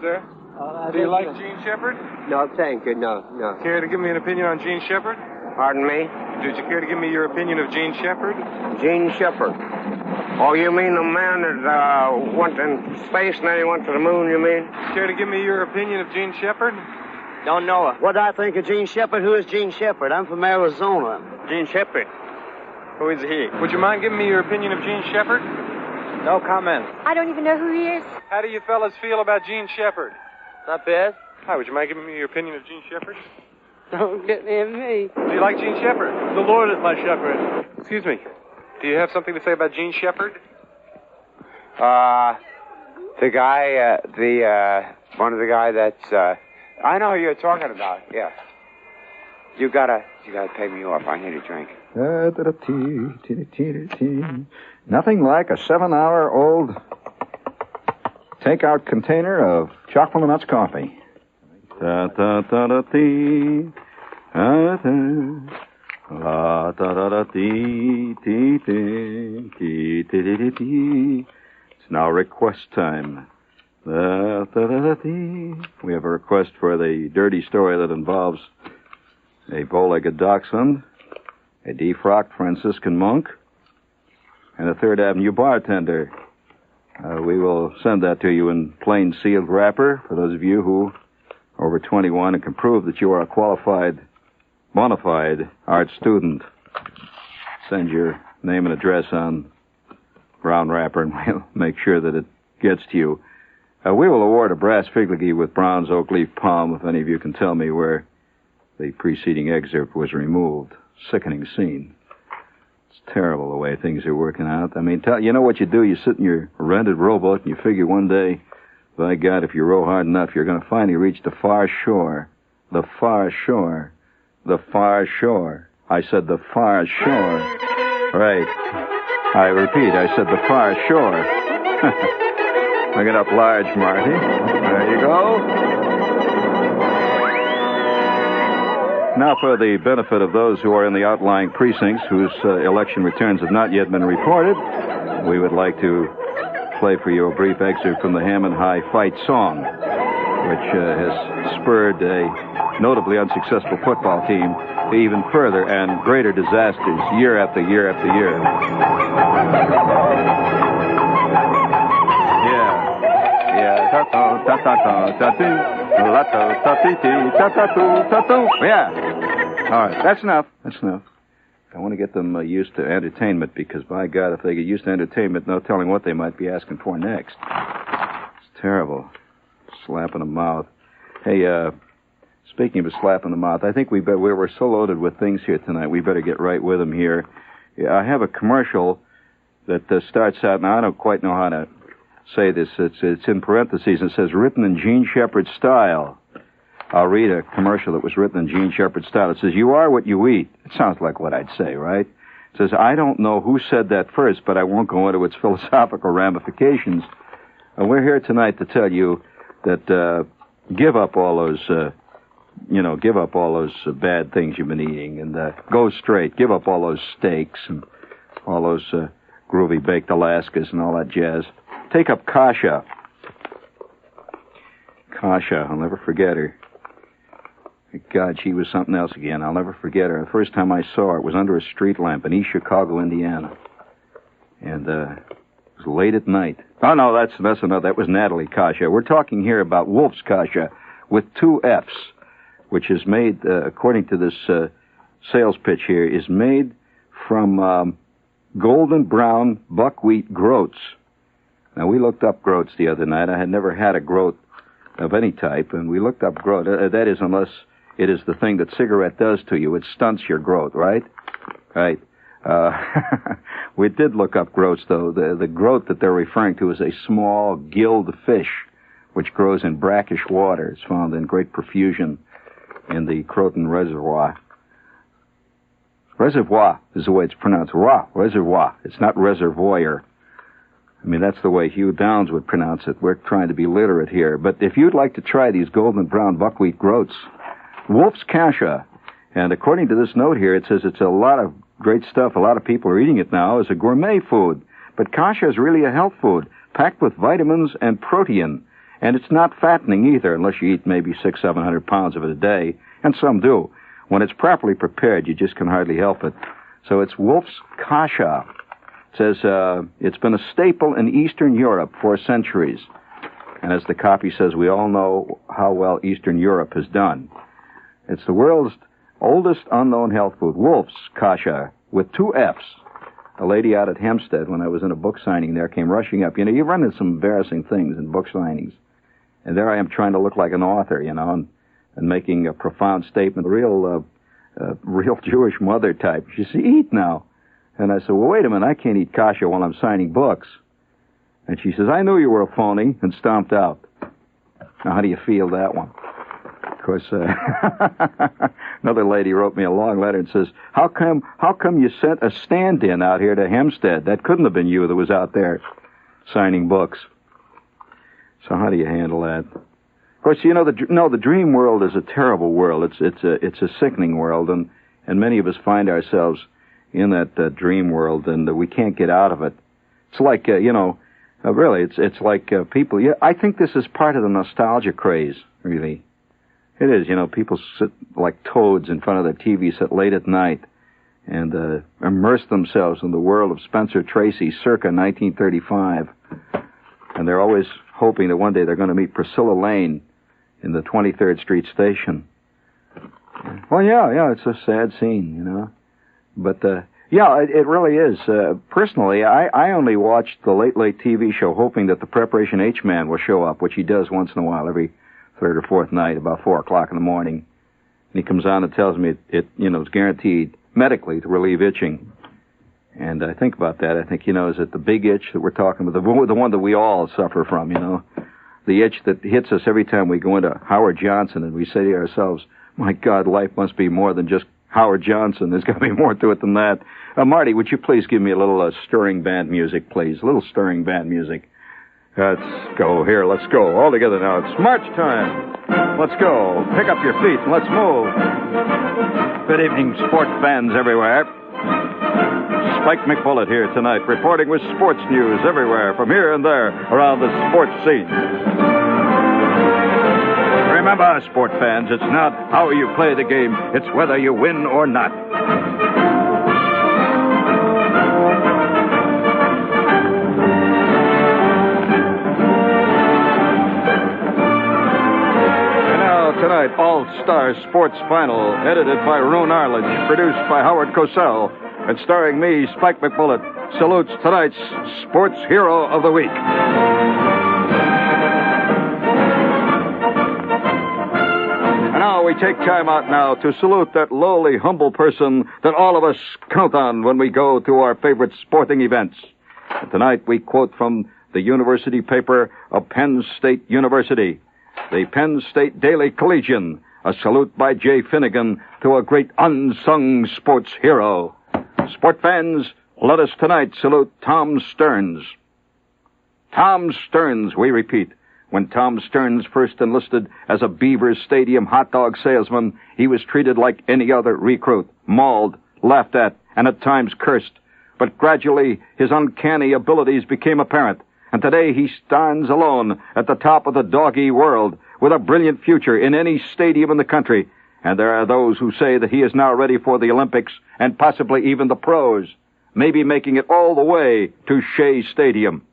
sir. Do you like Gene Shepard? No, thank you. No. Care to give me an opinion on Gene Shepard? Pardon me? Did you care to give me your opinion of Gene Shepard? Gene Shepard. Oh, you mean the man that went in space and then he went to the moon, you mean? Care to give me your opinion of Gene Shepard? Don't know it. What do I think of Gene Shepard? Who is Gene Shepard? I'm from Arizona. Gene Shepard. Who is he? Would you mind giving me your opinion of Gene Shepard? No comment. I don't even know who he is. How do you fellas feel about Gene Shepard? Not bad. Hi, would you mind giving me your opinion of Gene Shepard? Don't get near me. Do you like Gene Shepard? The Lord is my shepherd. Excuse me. Do you have something to say about Gene Shepard? The guy, one of the guy that's, I know who you're talking about, yeah. You gotta pay me off. I need a drink. Nothing like a 7-hour-old takeout container of chocolate nuts coffee. It's now request time. We have a request for the dirty story that involves a bow-legged dachshund, a defrocked Franciscan monk, and a Third Avenue bartender. We will send that to you in plain sealed wrapper for those of you who are over 21 and can prove that you are a qualified, bona fide art student. Send your name and address on brown wrapper, and we'll make sure that it gets to you. We will award a brass figurine with bronze oak leaf palm if any of you can tell me where the preceding excerpt was removed. Sickening scene. It's terrible the way things are working out. I mean, you know what you do? You sit in your rented rowboat and you figure one day, by God, if you row hard enough, you're going to finally reach the far shore. The far shore. The far shore. I said the far shore. Right. I repeat, I said the far shore. Look it up large, Marty. There you go. Now, for the benefit of those who are in the outlying precincts whose election returns have not yet been reported, we would like to play for you a brief excerpt from the Hammond High Fight Song, which has spurred a notably unsuccessful football team to even further and greater disasters year after year after year. Yeah. All right, that's enough. I want to get them used to entertainment because, by God, if they get used to entertainment, no telling what they might be asking for next. It's terrible. Slap in the mouth. Hey, speaking of a slap in the mouth, I think we're so loaded with things here tonight, we better get right with them here. Yeah, I have a commercial that starts out, now I don't quite know how to say this. It's in parentheses. It says, written in Gene Shepard style. I'll read a commercial that was written in Gene Shepard style. It says, you are what you eat. It sounds like what I'd say, right? It says, I don't know who said that first, but I won't go into its philosophical ramifications. And we're here tonight to tell you that give up all those bad things you've been eating and go straight. Give up all those steaks and all those groovy baked Alaskas and all that jazz. Take up Kasha. Kasha, I'll never forget her. God, she was something else again. I'll never forget her. The first time I saw her, it was under a street lamp in East Chicago, Indiana. And it was late at night. Oh, no, that's another. That was Natalie Kasha. We're talking here about Wolf's Kasha with 2 Fs, which is made, according to this sales pitch here, is made from golden brown buckwheat groats. Now, we looked up groats the other night. I had never had a groat of any type, and we looked up groat. That is, unless it is the thing that cigarette does to you. It stunts your growth, right? Right. We did look up groats, though. The groat that they're referring to is a small gilled fish which grows in brackish water. It's found in great profusion in the Croton Reservoir. Reservoir is the way it's pronounced. Reservoir. It's not reservoir. I mean, that's the way Hugh Downs would pronounce it. We're trying to be literate here. But if you'd like to try these golden brown buckwheat groats, Wolf's Kasha, and according to this note here, it says it's a lot of great stuff. A lot of people are eating it now as a gourmet food. But Kasha is really a health food, packed with vitamins and protein. And it's not fattening either, unless you eat maybe 600-700 pounds of it a day, and some do. When it's properly prepared, you just can hardly help it. So it's Wolf's Kasha. It says it's been a staple in Eastern Europe for centuries. And as the copy says, we all know how well Eastern Europe has done. It's the world's oldest unknown health food, Wolf's Kasha, with 2 F's. A lady out at Hempstead, when I was in a book signing there, came rushing up. You know, you run into some embarrassing things in book signings. And there I am trying to look like an author, you know, and making a profound statement, real Jewish mother type. She said, eat now. And I said, well, wait a minute, I can't eat kasha while I'm signing books. And she says, I knew you were a phony, and stomped out. Now, how do you feel that one? Of course, another lady wrote me a long letter and says, how come you sent a stand-in out here to Hempstead? That couldn't have been you that was out there signing books. So how do you handle that? Of course, you know, the dream world is a terrible world. It's a sickening world, and many of us find ourselves in that dream world, and we can't get out of it. It's like, really, it's like people. Yeah, I think this is part of the nostalgia craze, really. It is, you know, people sit like toads in front of their TV set late at night and immerse themselves in the world of Spencer Tracy circa 1935. And they're always hoping that one day they're going to meet Priscilla Lane in the 23rd Street station. Well, yeah, it's a sad scene, you know. But, it really is. Personally, I only watched the Late Late TV show hoping that the Preparation H-Man will show up, which he does once in a while, every third or fourth night, about 4 o'clock in the morning. And he comes on and tells me it's guaranteed medically to relieve itching. And I think about that. I think, is it the big itch that we're talking about, the one that we all suffer from, the itch that hits us every time we go into Howard Johnson and we say to ourselves, my God, life must be more than just Howard Johnson. There's got to be more to it than that. Marty, would you please give me a little stirring band music, please? A little stirring band music. Let's go. Here, let's go. All together now. It's march time. Let's go. Pick up your feet and let's move. Good evening, sports fans everywhere. Spike McBullet here tonight, reporting with sports news everywhere, from here and there, around the sports scene. Remember, sport fans, it's not how you play the game, it's whether you win or not. Tonight, All-Star Sports Final, edited by Roan Arledge, produced by Howard Cosell, and starring me, Spike McBullet, salutes tonight's Sports Hero of the Week. And now we take time out now to salute that lowly, humble person that all of us count on when we go to our favorite sporting events. And tonight we quote from the university paper of Penn State University, the Penn State Daily Collegian, a salute by Jay Finnegan to a great unsung sports hero. Sport fans, let us tonight salute Tom Stearns. Tom Stearns, we repeat. When Tom Stearns first enlisted as a Beavers Stadium hot dog salesman, he was treated like any other recruit, mauled, laughed at, and at times cursed. But gradually, his uncanny abilities became apparent. And today he stands alone at the top of the doggy world with a brilliant future in any stadium in the country. And there are those who say that he is now ready for the Olympics and possibly even the pros, maybe making it all the way to Shea Stadium.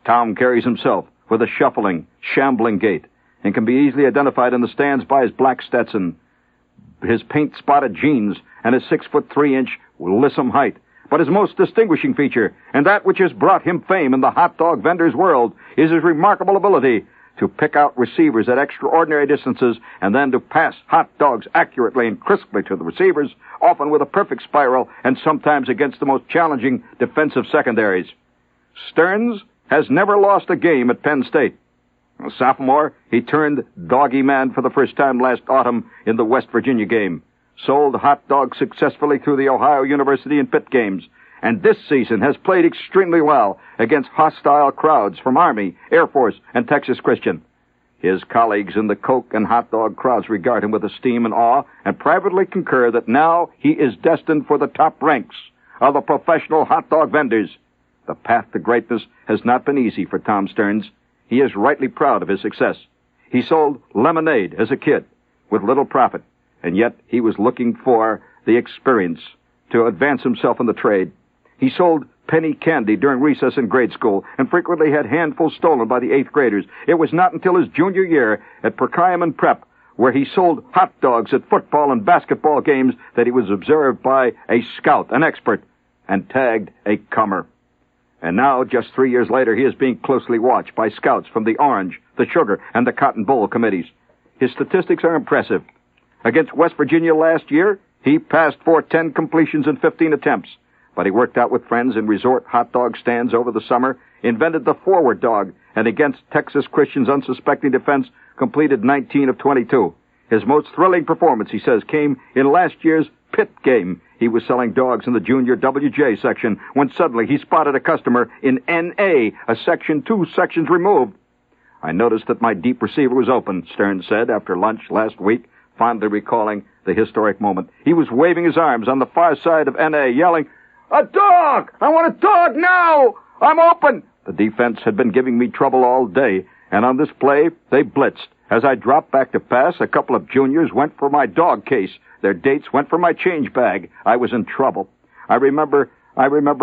Tom carries himself with a shuffling, shambling gait and can be easily identified in the stands by his black Stetson, his paint-spotted jeans, and his 6'3" lissom height. But his most distinguishing feature, and that which has brought him fame in the hot dog vendor's world, is his remarkable ability to pick out receivers at extraordinary distances and then to pass hot dogs accurately and crisply to the receivers, often with a perfect spiral and sometimes against the most challenging defensive secondaries. Stearns has never lost a game at Penn State. A sophomore, he turned doggy man for the first time last autumn in the West Virginia game. Sold hot dogs successfully through the Ohio University and Pitt games, and this season has played extremely well against hostile crowds from Army, Air Force, and Texas Christian. His colleagues in the Coke and hot dog crowds regard him with esteem and awe and privately concur that now he is destined for the top ranks of the professional hot dog vendors. The path to greatness has not been easy for Tom Stearns. He is rightly proud of his success. He sold lemonade as a kid with little profit, and yet he was looking for the experience to advance himself in the trade. He sold penny candy during recess in grade school and frequently had handfuls stolen by the 8th graders. It was not until his junior year at Perkiomen Prep, where he sold hot dogs at football and basketball games, that he was observed by a scout, an expert, and tagged a comer. And now, just 3 years later, he is being closely watched by scouts from the Orange, the Sugar, and the Cotton Bowl committees. His statistics are impressive. Against West Virginia last year, he passed for 10 completions in 15 attempts. But he worked out with friends in resort hot dog stands over the summer, invented the forward dog, and against Texas Christian's unsuspecting defense, completed 19 of 22. His most thrilling performance, he says, came in last year's Pitt game. He was selling dogs in the junior WJ section when suddenly he spotted a customer in NA, a section 2 sections removed. I noticed that my deep receiver was open, Stearns said after lunch last week, fondly recalling the historic moment. He was waving his arms on the far side of NA, yelling, "A dog! I want a dog now! I'm open!" The defense had been giving me trouble all day, and on this play, they blitzed. As I dropped back to pass, a couple of juniors went for my dog case. Their dates went for my change bag. I was in trouble. I remember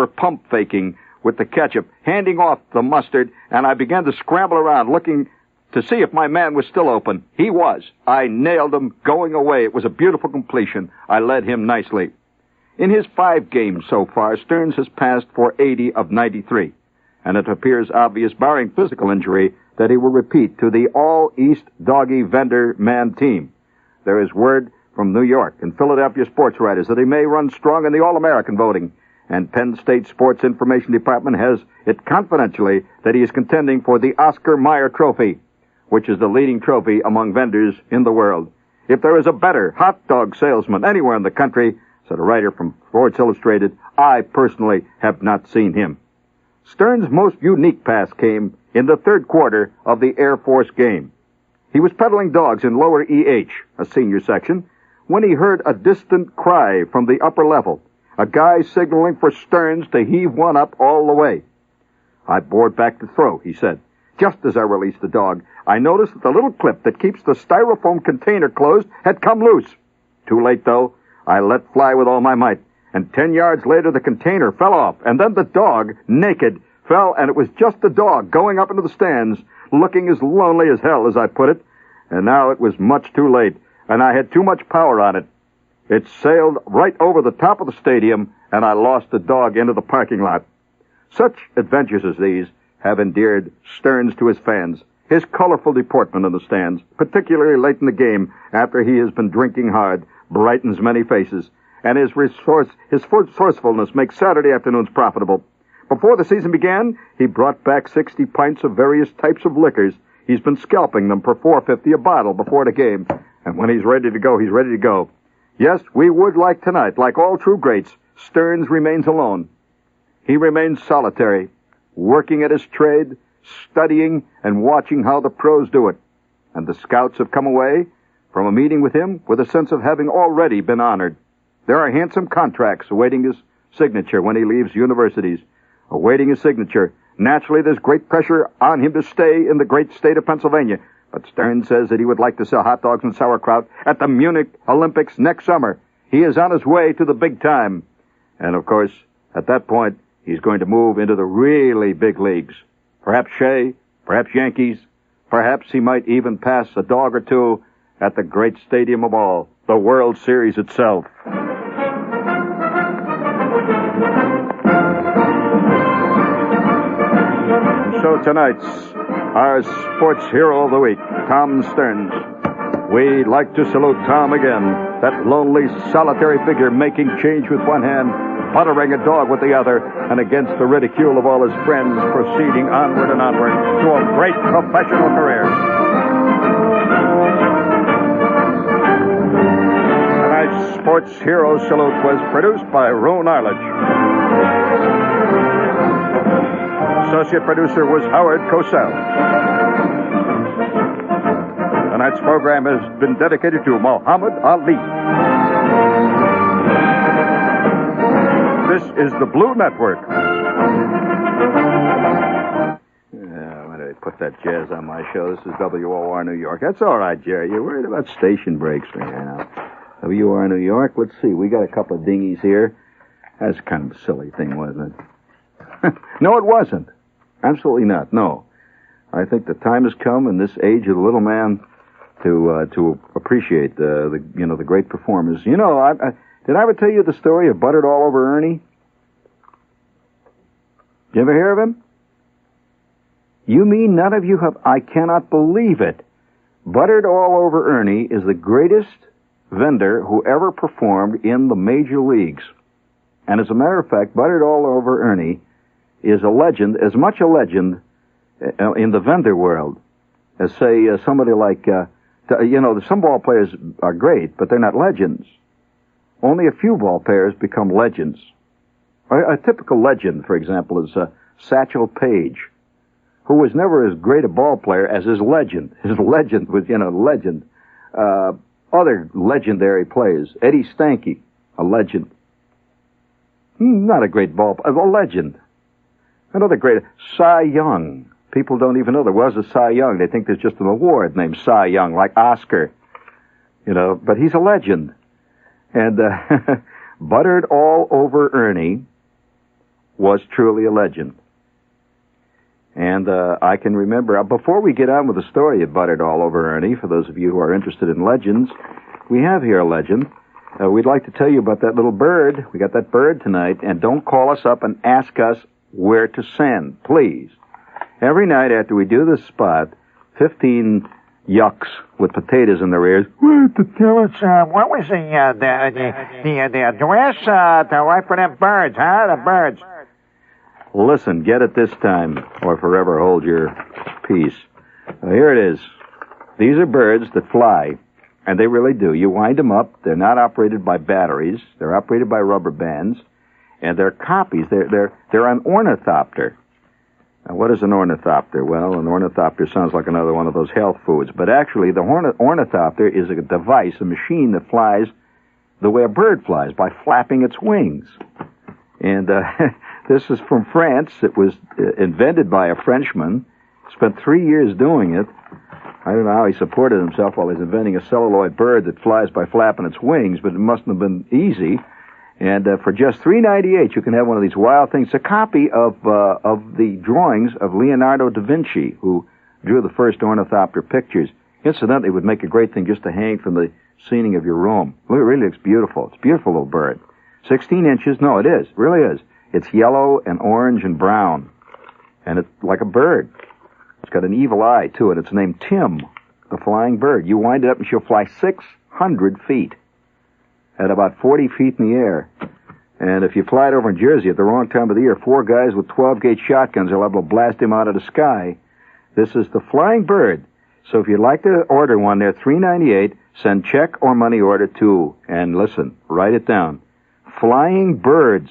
pump faking with the ketchup, handing off the mustard, and I began to scramble around looking to see if my man was still open. He was. I nailed him going away. It was a beautiful completion. I led him nicely. In his 5 games so far, Stearns has passed for 80 of 93, and it appears obvious, barring physical injury, that he will repeat to the All-East Doggy Vendor Man team. There is word from New York and Philadelphia sports writers that he may run strong in the All-American voting, and Penn State Sports Information Department has it confidentially that he is contending for the Oscar Mayer Trophy, which is the leading trophy among vendors in the world. If there is a better hot dog salesman anywhere in the country, said a writer from Sports Illustrated, I personally have not seen him. Stearns' most unique pass came in the 3rd quarter of the Air Force game. He was peddling dogs in lower EH, a senior section, when he heard a distant cry from the upper level, a guy signaling for Stearns to heave one up all the way. I bore back to throw, he said. Just as I released the dog, I noticed that the little clip that keeps the styrofoam container closed had come loose. Too late, though. I let fly with all my might, and 10 yards later the container fell off, and then the dog, naked, fell, and it was just the dog going up into the stands, looking as lonely as hell, as I put it, and now it was much too late, and I had too much power on it. It sailed right over the top of the stadium, and I lost the dog into the parking lot. Such adventures as these have endeared Stearns to his fans. His colorful deportment in the stands, particularly late in the game after he has been drinking hard, brightens many faces, and his resourcefulness makes Saturday afternoons profitable. Before the season began, he brought back 60 pints of various types of liquors. He's been scalping them for $4.50 a bottle before the game, and when he's ready to go, he's ready to go. Yes, we would like tonight, like all true greats, Stearns remains alone. He remains solitary, working at his trade, studying and watching how the pros do it. And the scouts have come away from a meeting with him with a sense of having already been honored. There are handsome contracts awaiting his signature when he leaves universities. Awaiting his signature. Naturally, there's great pressure on him to stay in the great state of Pennsylvania. But Stearns says that he would like to sell hot dogs and sauerkraut at the Munich Olympics next summer. He is on his way to the big time. And, of course, at that point, he's going to move into the really big leagues. Perhaps Shea, perhaps Yankees. Perhaps he might even pass a dog or two at the great stadium of all, the World Series itself. So tonight's our sports hero of the week, Tom Stearns. We'd like to salute Tom again, that lonely, solitary figure making change with one hand, buttering a dog with the other, and against the ridicule of all his friends, proceeding onward and onward to a great professional career. Tonight's sports hero salute was produced by Roan Arledge. Associate producer was Howard Cosell. Tonight's program has been dedicated to Muhammad Ali. This is the Blue Network. Where did I put start that jazz on my show. This is WOR New York. That's all right, Jerry. You're worried about station breaks right now. WOR New York. Let's see. We got a couple of dingies here. That's kind of a silly thing, wasn't it? No, it wasn't. Absolutely not. No. I think the time has come in this age of the little man to appreciate the great performers. You know, did I ever tell you the story of Buttered All Over Ernie? Did you ever hear of him? You mean none of you have? I cannot believe it. Buttered All Over Ernie is the greatest vendor who ever performed in the major leagues. And as a matter of fact, Buttered All Over Ernie is a legend, as much a legend in the vendor world as, say, somebody like, some ball players are great, but they're not legends. Only a few ball players become legends. A typical legend, for example, is Satchel Paige, who was never as great a ball player as his legend. His legend was, legend. Other legendary players. Eddie Stanky, a legend. Not a great ball player, a legend. Another great, Cy Young. People don't even know there was a Cy Young. They think there's just an award named Cy Young, like Oscar. But he's a legend. And Buttered All Over Ernie was truly a legend. And I can remember, before we get on with the story of Buttered All Over Ernie, for those of you who are interested in legends, we have here a legend. We'd like to tell you about that little bird. We got that bird tonight, and don't call us up and ask us where to send, please. Every night after we do this spot, 15 yucks with potatoes in their ears. Well, to tell us, what was the address to write for them birds, huh? The birds. Listen, get it this time, or forever hold your peace. Here it is. These are birds that fly, and they really do. You wind them up. They're not operated by batteries. They're operated by rubber bands, and they're copies. They're an ornithopter. Now, what is an ornithopter? Well, an ornithopter sounds like another one of those health foods, but actually the ornithopter is a device, a machine that flies the way a bird flies, by flapping its wings. And this is from France. It was invented by a Frenchman. Spent 3 years doing it. I don't know how he supported himself while he's inventing a celluloid bird that flies by flapping its wings, but it mustn't have been easy. And for just $3.98, you can have one of these wild things. It's a copy of the drawings of Leonardo da Vinci, who drew the first ornithopter pictures. Incidentally, it would make a great thing just to hang from the ceiling of your room. It really looks beautiful. It's a beautiful little bird. 16 inches. No, it is. It really is. It's yellow and orange and brown. And it's like a bird. It's got an evil eye, too, and it's named Tim, the flying bird. You wind it up and she'll fly 600 feet at about 40 feet in the air. And if you fly it over in Jersey at the wrong time of the year, 4 guys with 12-gauge shotguns will have to blast him out of the sky. This is the flying bird. So if you'd like to order one, they're $3.98. Send check or money order to, and listen, write it down, Flying Birds.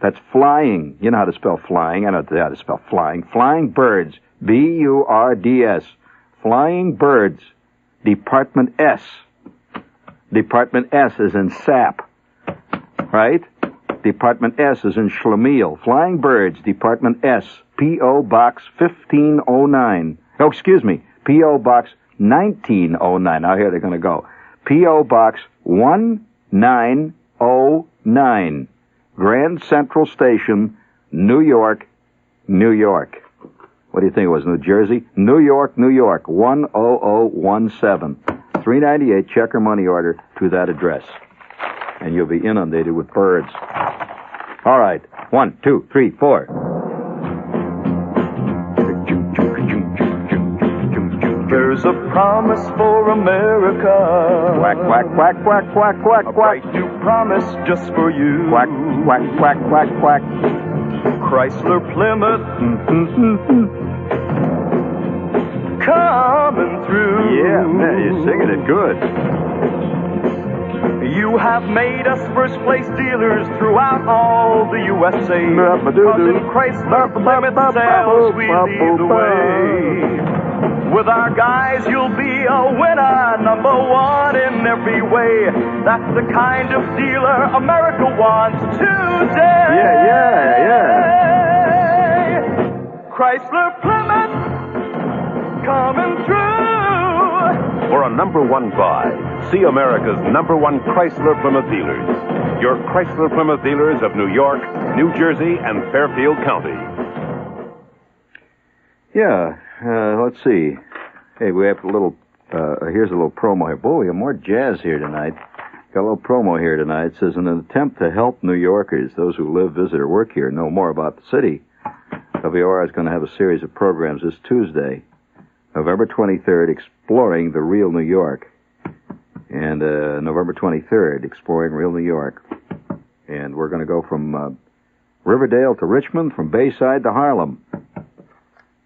That's flying. You know how to spell flying. I know how to spell flying. Flying Birds. B-U-R-D-S. Flying Birds. Department S. Department S is in SAP. Right? Department S is in Schlemiel. Flying Birds. Department S. P.O. Box 1509. Oh, excuse me. P.O. Box 1909. Now here they're going to go. P.O. Box 1909. Grand Central Station, New York, New York. What do you think it was, New Jersey? New York, New York, 10017. $3.98 check or money order to that address. And you'll be inundated with birds. All right. 1, 2, 3, 4. There's a promise for America. Quack, quack, quack, quack, quack, quack, A quack. bright new promise just for you. Quack, quack, quack, quack, quack. Chrysler Plymouth coming through. Yeah, man, you're singing it good. You have made us first place dealers throughout all the USA. Cause in Chrysler Plymouth sales we lead the way. With our guys, you'll be a winner, number one in every way. That's the kind of dealer America wants today. Yeah. Chrysler Plymouth coming true. For a number one buy, see America's number one Chrysler Plymouth dealers. Your Chrysler Plymouth dealers of New York, New Jersey, and Fairfield County. Yeah, let's see. Hey, we have a little, here's a little promo here. Boy, we have more jazz here tonight. Got a little promo here tonight. It says, in an attempt to help New Yorkers, those who live, visit, or work here, know more about the city, WOR is going to have a series of programs this Tuesday, November 23rd, Exploring the Real New York, and November 23rd, Exploring Real New York. And we're going to go from Riverdale to Richmond, from Bayside to Harlem.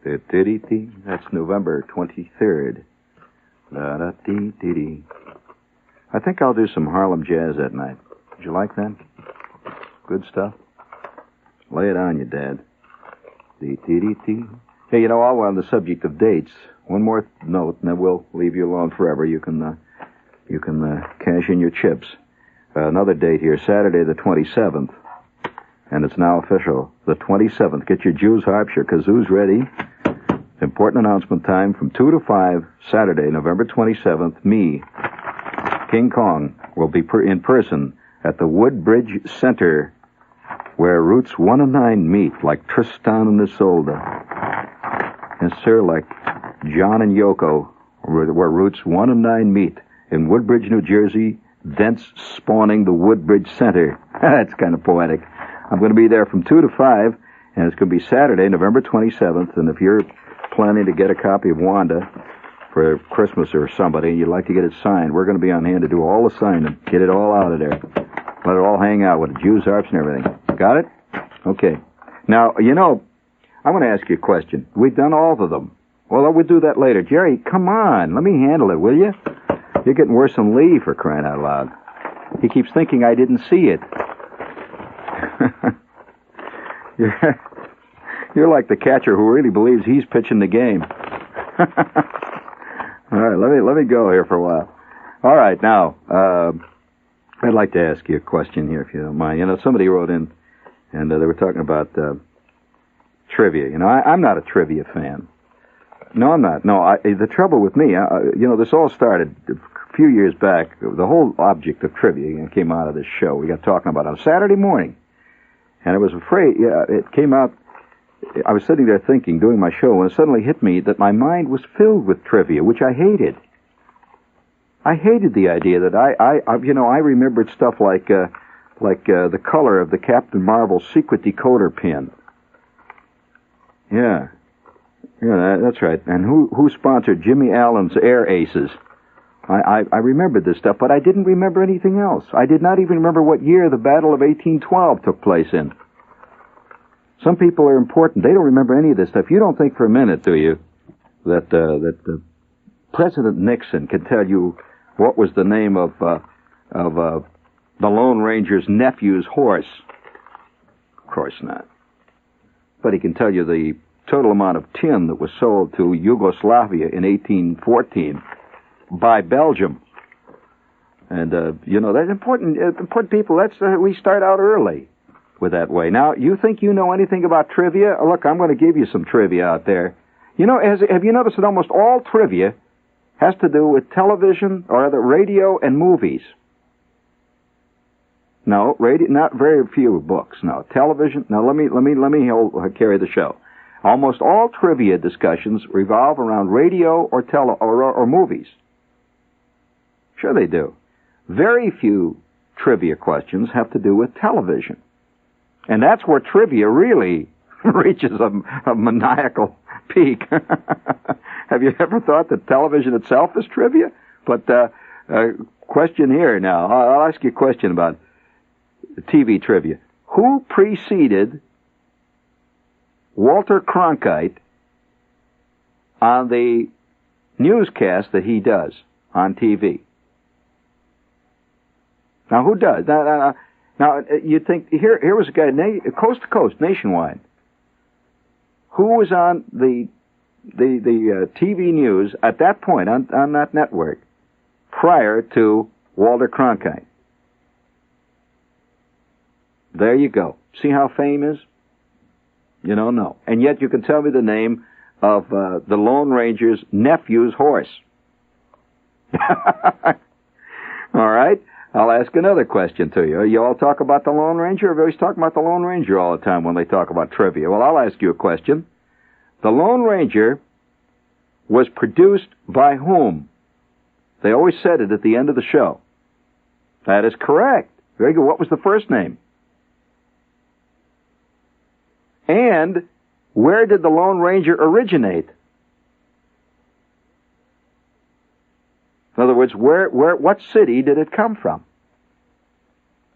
That's November 23rd. I think I'll do some Harlem jazz that night. Would you like that? Good stuff. Lay it on you, Dad. Hey, you know, while we're on the subject of dates, one more note, and then we'll leave you alone forever. You can cash in your chips. Another date here, Saturday the 27th, and it's now official. The 27th. Get your Jews harps, your kazoos ready. Important announcement time from 2 to 5, Saturday, November 27th. Me, King Kong, will be in person at the Woodbridge Center, where Routes 1 and 9 meet, like Tristan and Isolde. Yes, sir, like John and Yoko, where Routes 1 and 9 meet in Woodbridge, New Jersey, thence spawning the Woodbridge Center. That's kind of poetic. I'm going to be there from 2 to 5, and it's going to be Saturday, November 27th, and if you're planning to get a copy of Wanda for Christmas or somebody, and you'd like to get it signed, we're going to be on hand to do all the signing, get it all out of there. Let it all hang out with the Jews, harps, and everything. Got it? Okay. Now, you know, I want to ask you a question. We've done all of them. Well, we'll do that later. Jerry, come on. Let me handle it, will you? You're getting worse than Lee, for crying out loud. He keeps thinking I didn't see it. You're like the catcher who really believes he's pitching the game. All right, let me go here for a while. All right, now, I'd like to ask you a question here, if you don't mind. You know, somebody wrote in, and they were talking about trivia. You know, I'm not a trivia fan. No, I'm not. No, the trouble with me, you know, this all started a few years back. The whole object of trivia came out of this show we got talking about on Saturday morning. And I was afraid, it came out, I was sitting there thinking, doing my show, and it suddenly hit me that my mind was filled with trivia, which I hated. I hated the idea that I remembered stuff like the color of the Captain Marvel secret decoder pin. Yeah, that's right. And who sponsored Jimmy Allen's Air Aces? I remembered this stuff, but I didn't remember anything else. I did not even remember what year the Battle of 1812 took place in. Some people are important. They don't remember any of this stuff. You don't think for a minute, do you, that President Nixon can tell you what was the name of the Lone Ranger's nephew's horse? Of course not. But he can tell you the total amount of tin that was sold to Yugoslavia in 1814 by Belgium. And, you know, that's important people. That's, we start out early with that way. Now, you think you know anything about trivia? Look, I'm going to give you some trivia out there. You know, have you noticed that almost all trivia has to do with television or other radio and movies? No, radio, not very few books. No, television. Now, let me carry the show. Almost all trivia discussions revolve around radio or movies. Sure they do. Very few trivia questions have to do with television. And that's where trivia really reaches a maniacal peak. Have you ever thought that television itself is trivia? But question here now. I'll ask you a question about TV trivia. Who preceded Walter Cronkite on the newscast that he does on TV? Now, who does? Now, you think, here was a guy, coast to coast, nationwide, who was on the TV news at that point, on that network, prior to Walter Cronkite. There you go. See how fame is? You know, no. And yet you can tell me the name of the Lone Ranger's nephew's horse. All right? I'll ask another question to you. You all talk about the Lone Ranger? Everybody's talking about the Lone Ranger all the time when they talk about trivia. Well, I'll ask you a question. The Lone Ranger was produced by whom? They always said it at the end of the show. That is correct. Very good. What was the first name? And where did the Lone Ranger originate? In other words, what city did it come from?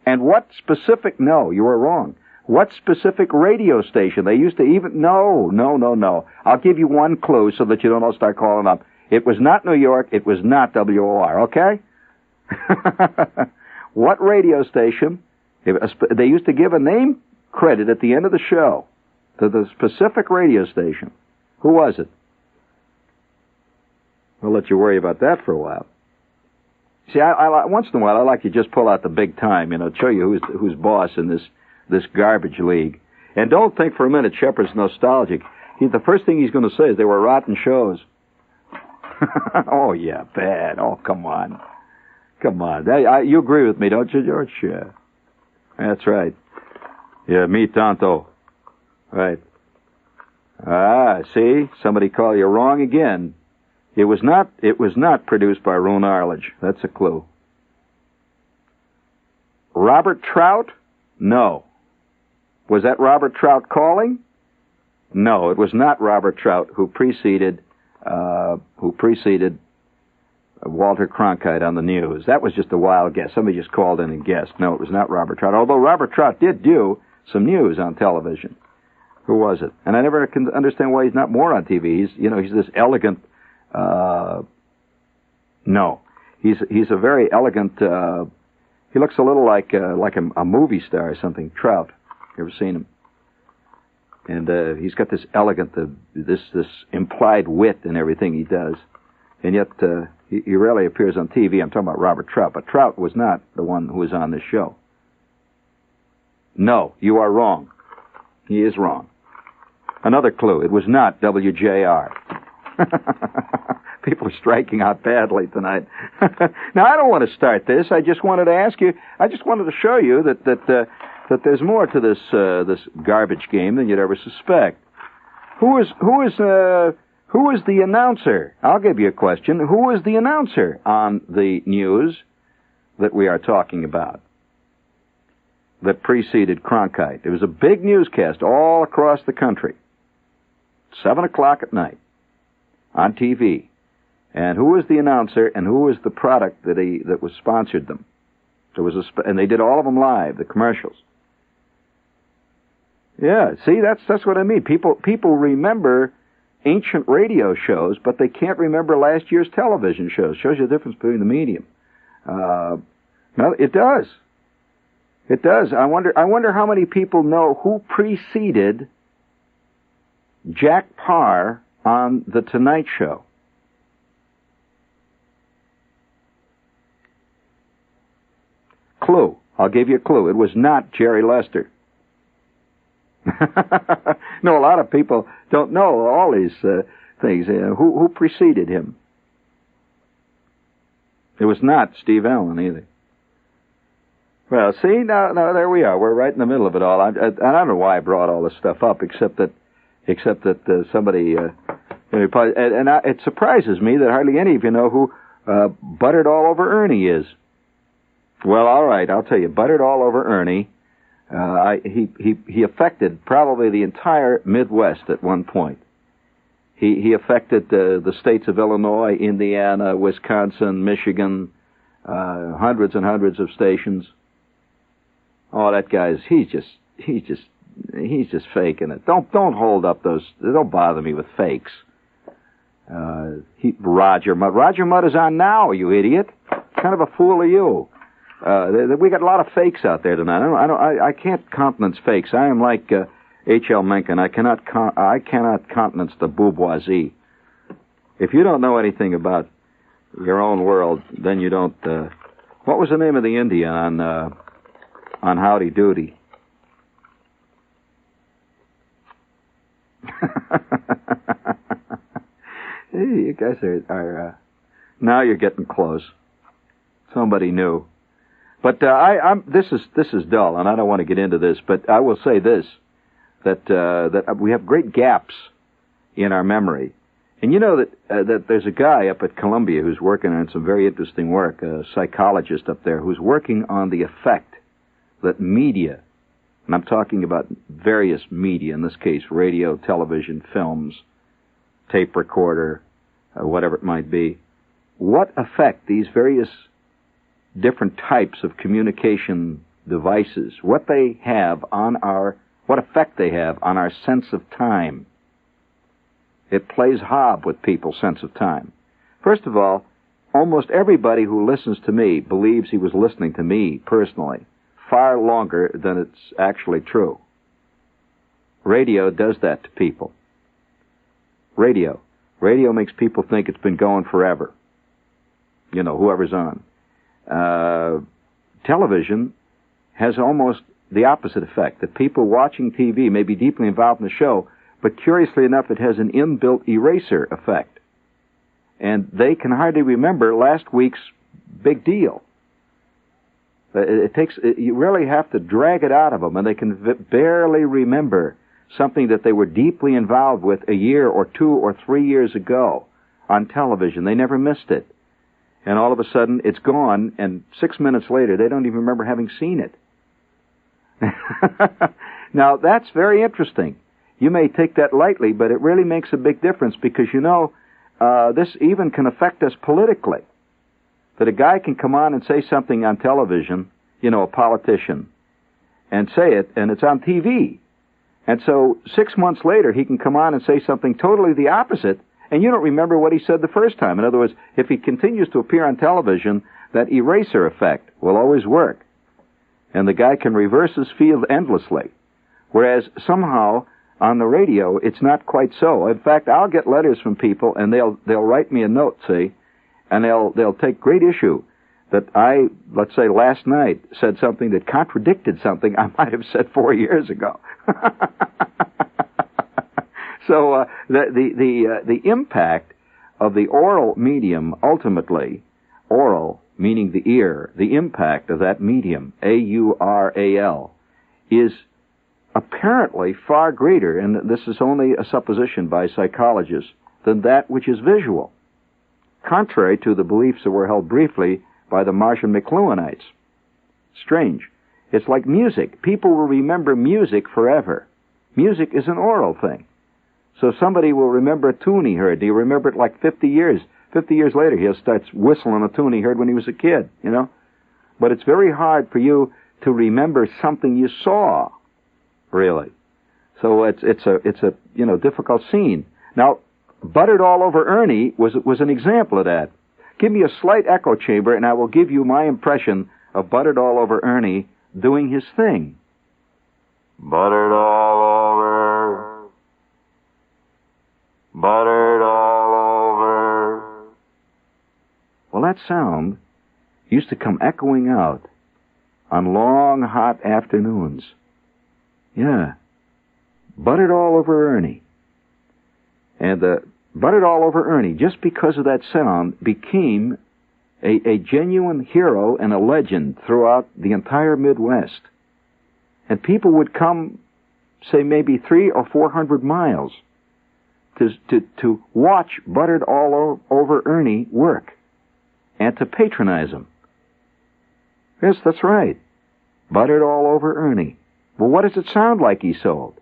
And what specific, no, you were wrong. What specific radio station? They used to even, no. I'll give you one clue so that you don't all start calling up. It was not New York, it was not WOR, okay? What radio station? They used to give a name credit at the end of the show to the specific radio station. Who was it? I'll let you worry about that for a while. See, I once in a while I like to just pull out the big time, show you who's boss in this garbage league. And don't think for a minute Shepard's nostalgic. The first thing he's going to say is they were rotten shows. Oh yeah, bad. Oh come on. You agree with me, don't you, George? Yeah. That's right. Yeah, me tanto. Right. See? Somebody called you wrong again. It was not produced by Roone Arledge. That's a clue. Robert Trout? No. Was that Robert Trout calling? No, it was not Robert Trout who preceded Walter Cronkite on the news. That was just a wild guess. Somebody just called in and guessed. No, it was not Robert Trout. Although Robert Trout did do some news on television. Who was it? And I never can understand why he's not more on TV. He's this elegant. No, he's a very elegant. He looks a little like a movie star or something. Trout. You ever seen him? And he's got this elegant, this implied wit in everything he does, and yet he rarely appears on TV. I'm talking about Robert Trout, but Trout was not the one who was on this show. No, you are wrong. He is wrong. Another clue. It was not WJR. People are striking out badly tonight. Now, I don't want to start this. I just wanted to ask you. I just wanted to show you that there's more to this garbage game than you'd ever suspect. Who is the announcer? I'll give you a question. Who is the announcer on the news that we are talking about that preceded Cronkite? It was a big newscast all across the country. 7 o'clock at night on TV. And who was the announcer and who was the product that was sponsored them? There was and they did all of them live, the commercials. Yeah, see, that's what I mean. People remember ancient radio shows, but they can't remember last year's television shows. Shows you the difference between the medium. No, it does. It does. I wonder how many people know who preceded Jack Paar on The Tonight Show. Clue. I'll give you a clue. It was not Jerry Lester. No, a lot of people don't know all these things. Who preceded him? It was not Steve Allen either. Well, see, now there we are. We're right in the middle of it all. I don't know why I brought all this stuff up, except that somebody, it surprises me that hardly any of you know who Buttered All Over Ernie is. Well, all right, I'll tell you. Buttered All Over Ernie, he affected probably the entire Midwest at one point. He affected the states of Illinois, Indiana, Wisconsin, Michigan, hundreds and hundreds of stations. Oh, that guy's he's just faking it. Don't hold up those. Don't bother me with fakes. Roger Mudd is on now. You idiot! What kind of a fool are you? We got a lot of fakes out there tonight. I can't countenance fakes. I am like H.L. Mencken. I cannot countenance the bourgeoisie. If you don't know anything about your own world, then you don't. What was the name of the Indian on Howdy Doody? Hey, you guys are now you're getting close. Somebody new. But this is dull, and I don't want to get into this, but I will say this, that we have great gaps in our memory. And you know that there's a guy up at Columbia who's working on some very interesting work, a psychologist up there, who's working on the effect that media, and I'm talking about various media, in this case radio, television, films, tape recorder, whatever it might be, what effect these various different types of communication devices, what effect they have on our sense of time. It plays hob with people's sense of time. First of all, almost everybody who listens to me believes he was listening to me personally far longer than it's actually true. Radio does that to people. Radio makes people think it's been going forever. You know, whoever's on. Television has almost the opposite effect, that people watching TV may be deeply involved in the show, but curiously enough, it has an inbuilt eraser effect. And they can hardly remember last week's big deal. You really have to drag it out of them, and they can barely remember something that they were deeply involved with a year or 2 or 3 years ago on television. They never missed it. And all of a sudden, it's gone, and 6 minutes later, they don't even remember having seen it. Now, that's very interesting. You may take that lightly, but it really makes a big difference because, you know, this even can affect us politically. That a guy can come on and say something on television, you know, a politician, and say it, and it's on TV. And so 6 months later, he can come on and say something totally the opposite, and you don't remember what he said the first time. In other words, if he continues to appear on television, that eraser effect will always work. And the guy can reverse his field endlessly. Whereas somehow on the radio, it's not quite so. In fact, I'll get letters from people, and they'll write me a note, see, and they'll take great issue that I, let's say last night, said something that contradicted something I might have said 4 years ago. So the impact of the oral medium, ultimately, oral meaning the ear, the impact of that medium, A-U-R-A-L, is apparently far greater, and this is only a supposition by psychologists, than that which is visual, contrary to the beliefs that were held briefly by the Martian McLuhanites. Strange. It's like music. People will remember music forever. Music is an oral thing. So somebody will remember a tune he heard. He'll remember it like 50 years. 50 years later, he'll start whistling a tune he heard when he was a kid, you know. But it's very hard for you to remember something you saw, really. So it's a you know, difficult scene. Now, Buttered All Over Ernie was an example of that. Give me a slight echo chamber, and I will give you my impression of Buttered All Over Ernie doing his thing. Buttered all over. Buttered all over. Well, that sound used to come echoing out on long, hot afternoons. Yeah. Buttered All Over Ernie. And Buttered All Over Ernie, just because of that sound, became a genuine hero and a legend throughout the entire Midwest. And people would come, say, maybe 300 or 400 miles to watch Buttered All Over Ernie work and to patronize him. Yes, that's right. Buttered All Over Ernie. Well, what does it sound like he sold?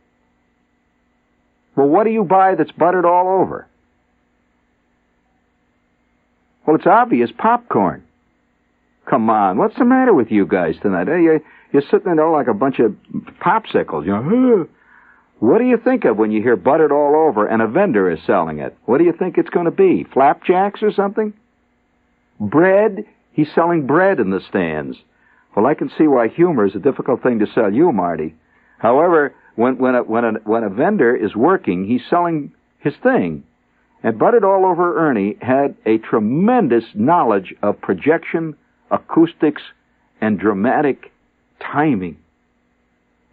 Well, what do you buy that's buttered all over? Well, it's obvious, popcorn. Come on, what's the matter with you guys tonight? You're sitting there like a bunch of popsicles, you know. What do you think of when you hear buttered all over and a vendor is selling it? What do you think it's going to be? Flapjacks or something? Bread? He's selling bread in the stands. Well, I can see why humor is a difficult thing to sell you, Marty. However, when a vendor is working, he's selling his thing. And Buttered All Over Ernie had a tremendous knowledge of projection, acoustics, and dramatic timing.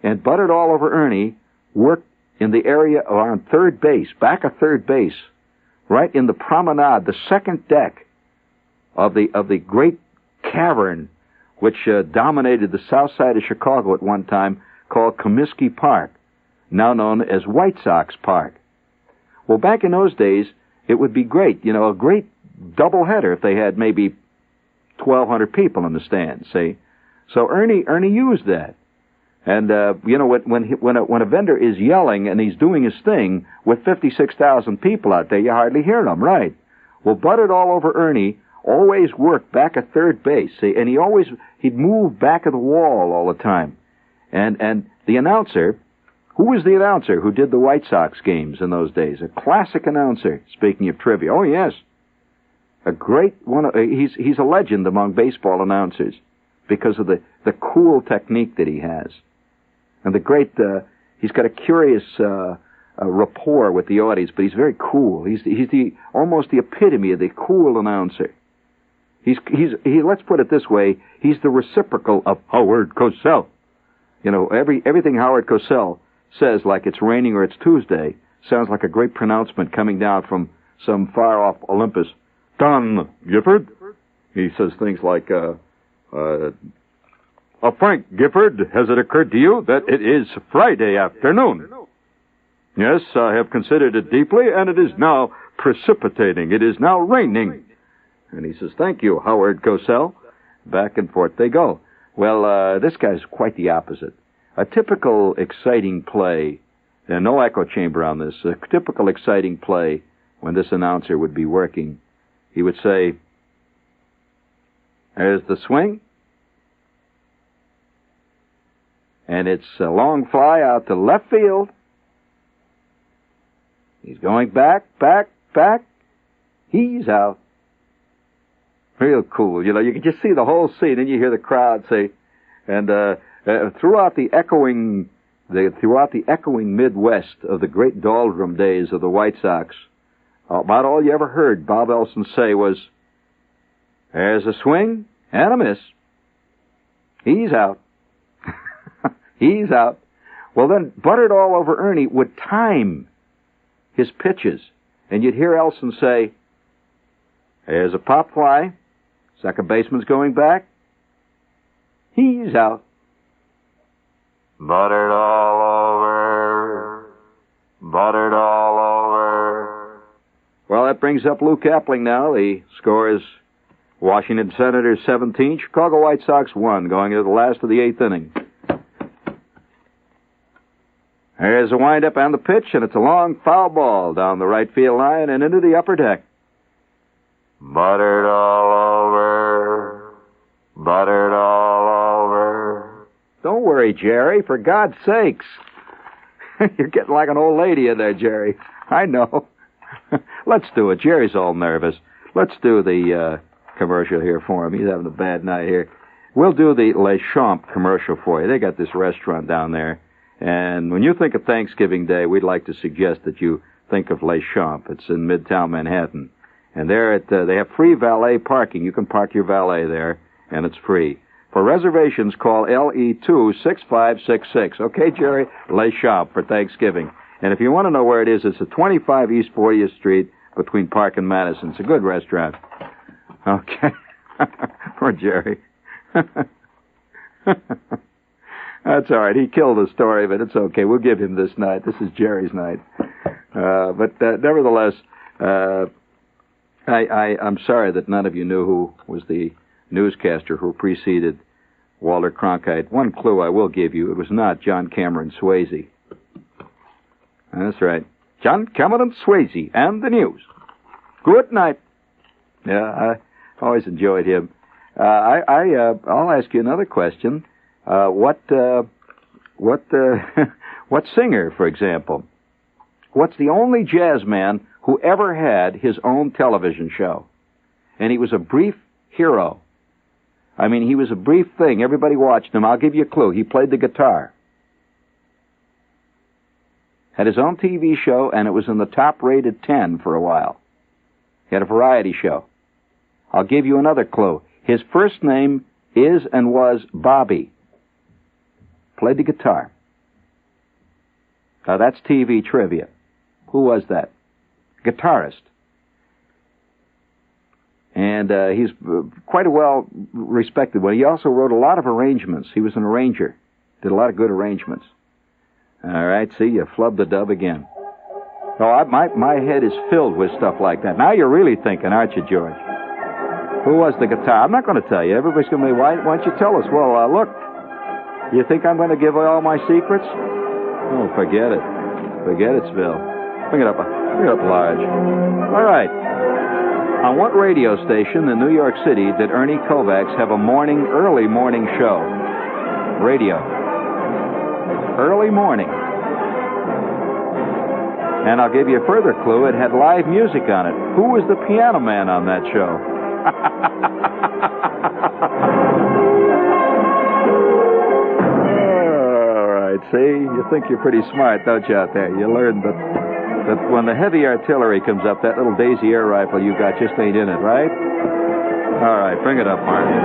And Buttered All Over Ernie worked in the area around third base, back of third base, right in the promenade, the second deck of the great cavern which dominated the south side of Chicago at one time, called Comiskey Park, now known as White Sox Park. Well, back in those days, it would be great, a great doubleheader if they had maybe 1,200 people in the stands, see? So Ernie used that. And, when a vendor is yelling and he's doing his thing with 56,000 people out there, you hardly hear him, right? Well, Buttered All Over Ernie always worked back at third base, see? And he'd move back of the wall all the time. And the announcer, who was the announcer who did the White Sox games in those days? A classic announcer, speaking of trivia. Oh, yes. A great one. He's a legend among baseball announcers because of the cool technique that he has. And he's got a curious rapport with the audience, but he's very cool. He's almost the epitome of the cool announcer. Let's put it this way, he's the reciprocal of Howard Cosell. Everything Howard Cosell says, like it's raining or it's Tuesday, sounds like a great pronouncement coming down from some far-off Olympus. Don Gifford? He says things like, Frank Gifford, has it occurred to you that it is Friday afternoon? Yes, I have considered it deeply, and it is now precipitating. It is now raining. And he says, thank you, Howard Cosell. Back and forth they go. Well, this guy's quite the opposite. A typical exciting play, and no echo chamber on this, a typical exciting play when this announcer would be working, he would say, there's the swing, and it's a long fly out to left field. He's going back. He's out. Real cool. You can just see the whole scene, and you hear the crowd say, and throughout the echoing Midwest of the great doldrum days of the White Sox, about all you ever heard Bob Elson say was, there's a swing and a miss. He's out. He's out. Well, then, Buttered All Over Ernie would time his pitches, and you'd hear Elson say, there's a pop fly. Second baseman's going back. He's out. Buttered all over. Buttered all over. Well, that brings up Lou Kapling now. The score is Washington Senators 17, Chicago White Sox 1, going into the last of the eighth inning. There's a windup on the pitch, and it's a long foul ball down the right field line and into the upper deck. Buttered all over. Buttered all over. Don't worry, Jerry, for God's sakes. You're getting like an old lady in there, Jerry. I know. Let's do it. Jerry's all nervous. Let's do the commercial here for him. He's having a bad night here. We'll do the Les Champs commercial for you. They got this restaurant down there. And when you think of Thanksgiving Day, we'd like to suggest that you think of Les Champs. It's in Midtown Manhattan. And they have free valet parking. You can park your valet there, and it's free. For reservations, call LE2-6566. Okay, Jerry? Les Champs for Thanksgiving. And if you want to know where it is, it's at 25 East 40th Street between Park and Madison. It's a good restaurant. Okay. Poor Jerry. That's all right. He killed the story, but it's okay. We'll give him this night. This is Jerry's night. But nevertheless, I'm sorry that none of you knew who was the newscaster who preceded Walter Cronkite. One clue I will give you, it was not John Cameron Swayze. That's right. John Cameron Swayze and the news. Good night. Yeah, I always enjoyed him. I'll ask you another question. What singer, for example? What's the only jazz man who ever had his own television show? And he was a brief hero. I mean, he was a brief thing. Everybody watched him. I'll give you a clue. He played the guitar. Had his own TV show, and it was in the top-rated 10 for a while. He had a variety show. I'll give you another clue. His first name is and was Bobby. Played the guitar. Now, that's TV trivia. Who was that? Guitarist. And he's quite a well-respected one. He also wrote a lot of arrangements. He was an arranger. Did a lot of good arrangements. All right, see, you flubbed the dub again. Oh, my head is filled with stuff like that. Now you're really thinking, aren't you, George? Who was the guitar? I'm not going to tell you. Everybody's going to be, why don't you tell us? Well, look, you think I'm going to give away all my secrets? Oh, forget it. Forget it, Phil. Bring it up large. All right. On what radio station in New York City did Ernie Kovacs have a early morning show? Radio. Early morning. And I'll give you a further clue. It had live music on it. Who was the piano man on that show? All right, see? You think you're pretty smart, don't you, out there? You learned that when the heavy artillery comes up, that little Daisy air rifle you got just ain't in it, right? All right, bring it up, Martin.